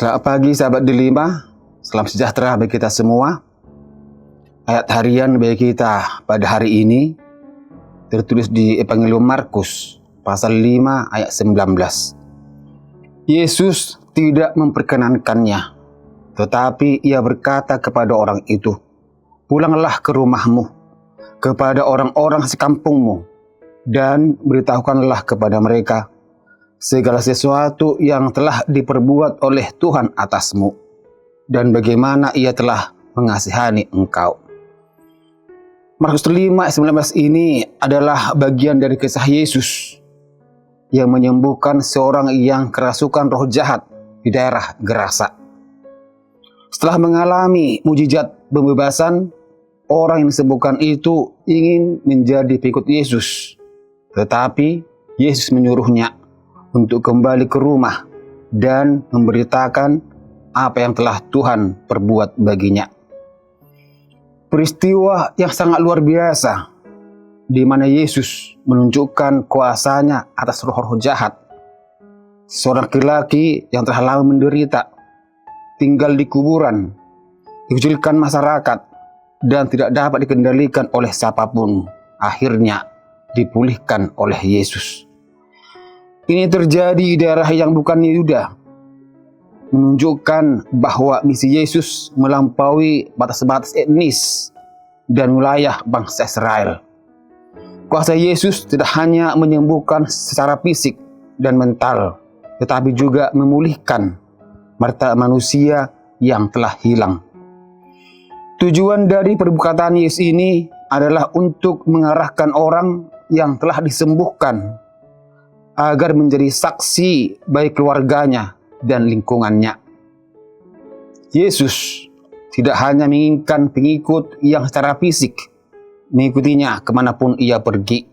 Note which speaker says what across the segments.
Speaker 1: Selamat pagi sahabat Delima, salam sejahtera bagi kita semua. Ayat harian bagi kita pada hari ini tertulis di Evangelium Markus pasal 5 ayat 19. Yesus tidak memperkenankannya, tetapi ia berkata kepada orang itu, "Pulanglah ke rumahmu, kepada orang-orang sekampungmu, dan beritahukanlah kepada mereka segala sesuatu yang telah diperbuat oleh Tuhan atasmu, dan bagaimana ia telah mengasihani engkau." Markus 5 ayat 19 ini adalah bagian dari kisah Yesus yang menyembuhkan seorang yang kerasukan roh jahat di daerah Gerasa. Setelah mengalami mujizat pembebasan, orang yang disembuhkan itu ingin menjadi pengikut Yesus. Tetapi Yesus menyuruhnya untuk kembali ke rumah dan memberitakan apa yang telah Tuhan perbuat baginya. Peristiwa yang sangat luar biasa di mana Yesus menunjukkan kuasanya atas roh-roh jahat. Seorang laki-laki yang telah lama menderita, tinggal di kuburan, dikucilkan masyarakat, dan tidak dapat dikendalikan oleh siapapun, akhirnya dipulihkan oleh Yesus. Ini terjadi di daerah yang bukan Yehuda, menunjukkan bahwa misi Yesus melampaui batas-batas etnis dan wilayah bangsa Israel. Kuasa Yesus tidak hanya menyembuhkan secara fisik dan mental, tetapi juga memulihkan martabat manusia yang telah hilang. Tujuan dari perbuatan Yesus ini adalah untuk mengarahkan orang yang telah disembuhkan agar menjadi saksi bagi keluarganya dan lingkungannya. Yesus tidak hanya menginginkan pengikut yang secara fisik mengikutinya kemanapun ia pergi,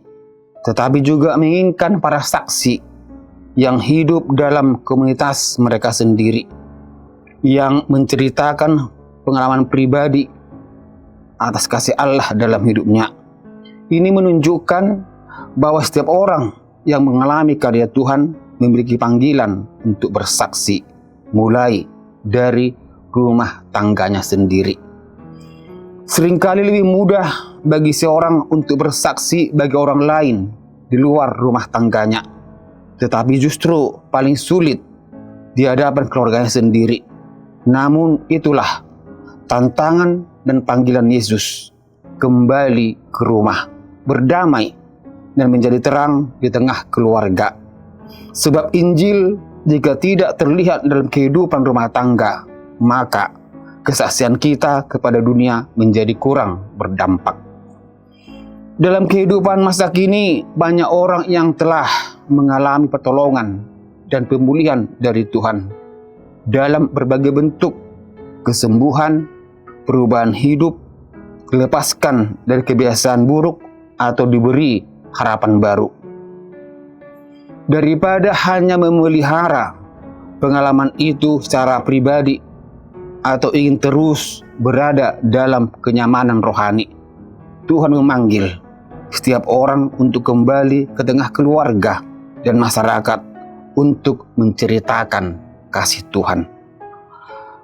Speaker 1: tetapi juga menginginkan para saksi yang hidup dalam komunitas mereka sendiri, yang menceritakan pengalaman pribadi atas kasih Allah dalam hidupnya. Ini menunjukkan bahwa setiap orang yang mengalami karya Tuhan memiliki panggilan untuk bersaksi, mulai dari rumah tangganya sendiri. Seringkali lebih mudah bagi seorang untuk bersaksi bagi orang lain di luar rumah tangganya, tetapi justru paling sulit di hadapan keluarganya sendiri. Namun itulah tantangan dan panggilan Yesus, kembali ke rumah, berdamai, dan menjadi terang di tengah keluarga. Sebab Injil jika tidak terlihat dalam kehidupan rumah tangga, maka kesaksian kita kepada dunia menjadi kurang berdampak. Dalam kehidupan masa kini, banyak orang yang telah mengalami pertolongan dan pemulihan dari Tuhan dalam berbagai bentuk: kesembuhan, perubahan hidup, dilepaskan dari kebiasaan buruk, atau diberi harapan baru. Daripada hanya memelihara pengalaman itu secara pribadi atau ingin terus berada dalam kenyamanan rohani, Tuhan memanggil setiap orang untuk kembali ke tengah keluarga dan masyarakat untuk menceritakan kasih Tuhan.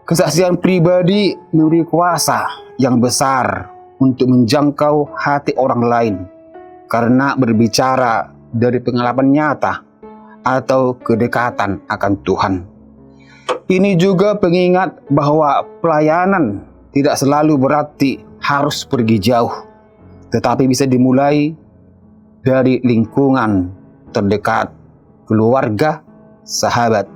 Speaker 1: Kesaksian pribadi memberi kuasa yang besar untuk menjangkau hati orang lain, karena berbicara dari pengalaman nyata atau kedekatan akan Tuhan. Ini juga pengingat bahwa pelayanan tidak selalu berarti harus pergi jauh, tetapi bisa dimulai dari lingkungan terdekat, keluarga, sahabat.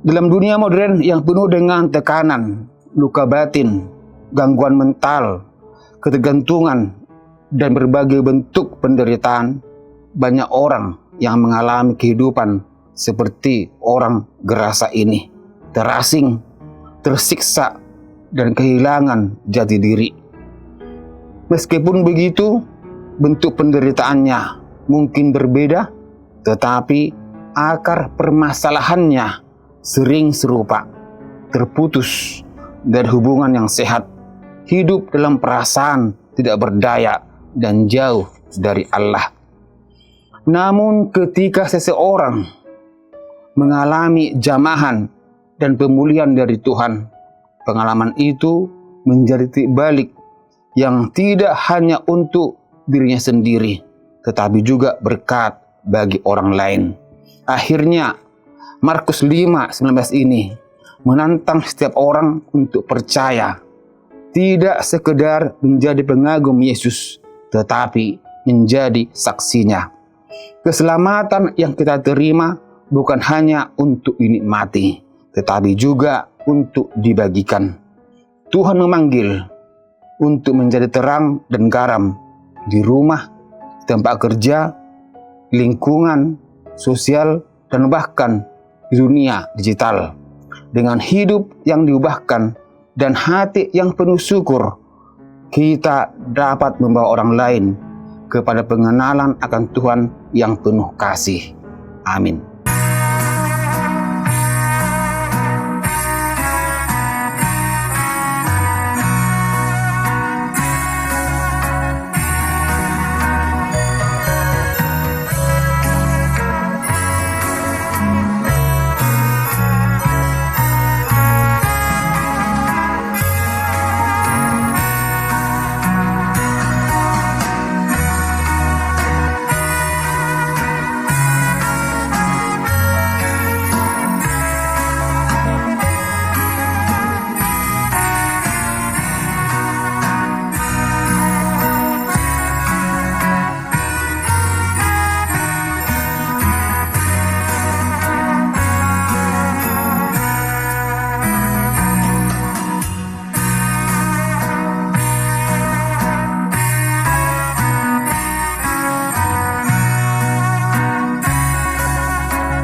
Speaker 1: Dalam dunia modern yang penuh dengan tekanan, luka batin, gangguan mental, ketergantungan, dan berbagai bentuk penderitaan, banyak orang yang mengalami kehidupan seperti orang Gerasa ini, terasing, tersiksa, dan kehilangan jati diri. Meskipun begitu, bentuk penderitaannya mungkin berbeda, tetapi akar permasalahannya sering serupa: terputus dari hubungan yang sehat, hidup dalam perasaan tidak berdaya, dan jauh dari Allah. Namun ketika seseorang mengalami jamahan dan pemulihan dari Tuhan. Pengalaman itu menjadi titik balik yang tidak hanya untuk dirinya sendiri, tetapi juga berkat bagi orang lain. Akhirnya, Markus 5:19 ini menantang setiap orang untuk percaya, tidak sekedar menjadi pengagum Yesus, tetapi menjadi saksinya. Keselamatan yang kita terima bukan hanya untuk dinikmati, tetapi juga untuk dibagikan. Tuhan memanggil untuk menjadi terang dan garam di rumah, tempat kerja, lingkungan sosial, dan bahkan di dunia digital. Dengan hidup yang diubahkan dan hati yang penuh syukur, kita dapat membawa orang lain kepada pengenalan akan Tuhan yang penuh kasih. Amin.